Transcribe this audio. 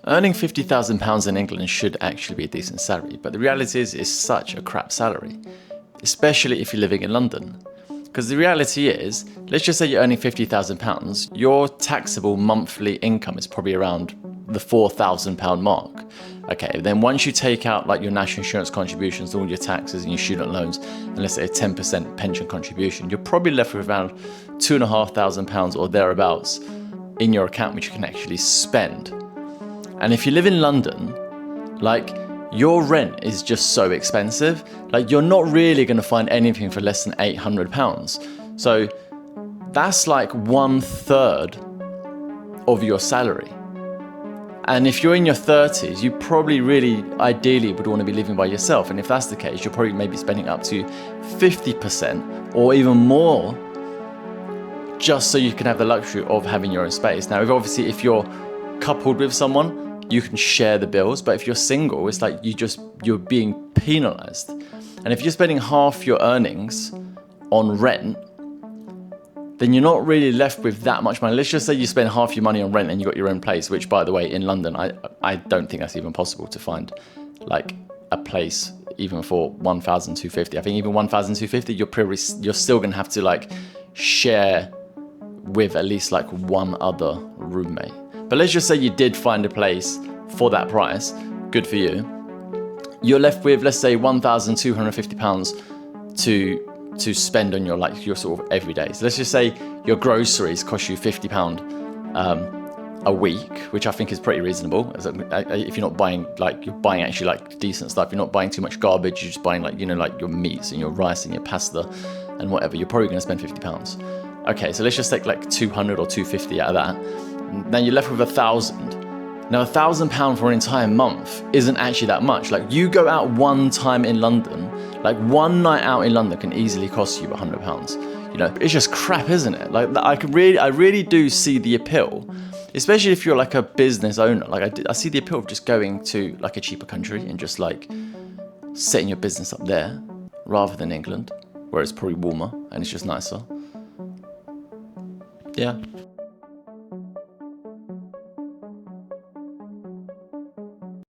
Earning £50,000 in England should actually be a decent salary, but the reality is it's such a crap salary, especially if you're living in London. Because the reality is, let's just say you're earning £50,000, your taxable monthly income is probably around the £4,000 mark. Okay, then once you take out like your national insurance contributions, all your taxes and your student loans, and let's say a 10% pension contribution, you're probably left with around £2,500 or thereabouts in your account, which you can actually spend. And if you live in London, like, your rent is just so expensive. Like, you're not really going to find anything for less than £800. So that's like 1/3 of your salary. And if you're in your 30s, you probably really ideally would want to be living by yourself. And if that's the case, you're probably maybe spending up to 50% or even more just so you can have the luxury of having your own space. Now, obviously, if you're coupled with someone, you can share the bills, but if you're single, it's like you're being penalized. And if you're spending half your earnings on rent, then you're not really left with that much money. Let's just say you spend half your money on rent and you got your own place, which, by the way, in London, I don't think that's even possible to find like a place even for 1,250. I think even 1,250, you're still gonna have to like share with at least like one other roommate. But let's just say you did find a place for that price, good for you. You're left with, let's say, £1,250 to spend on your sort of everyday. So let's just say your groceries cost you £50 a week, which I think is pretty reasonable. If you're not buying, like, you're buying actually like decent stuff, you're not buying too much garbage, you're just buying like, like your meats and your rice and your pasta and whatever, you're probably gonna spend £50. Okay, so let's just take like 200 or 250 out of that. Now you're left with £1,000. Now £1,000 for an entire month isn't actually that much. Like, you go out one time in London, like one night out in London can easily cost you £100. It's just crap, isn't it? Like, I really do see the appeal, especially if you're like a business owner. Like, I see the appeal of just going to like a cheaper country and just like setting your business up there rather than England, where it's probably warmer and it's just nicer. Yeah.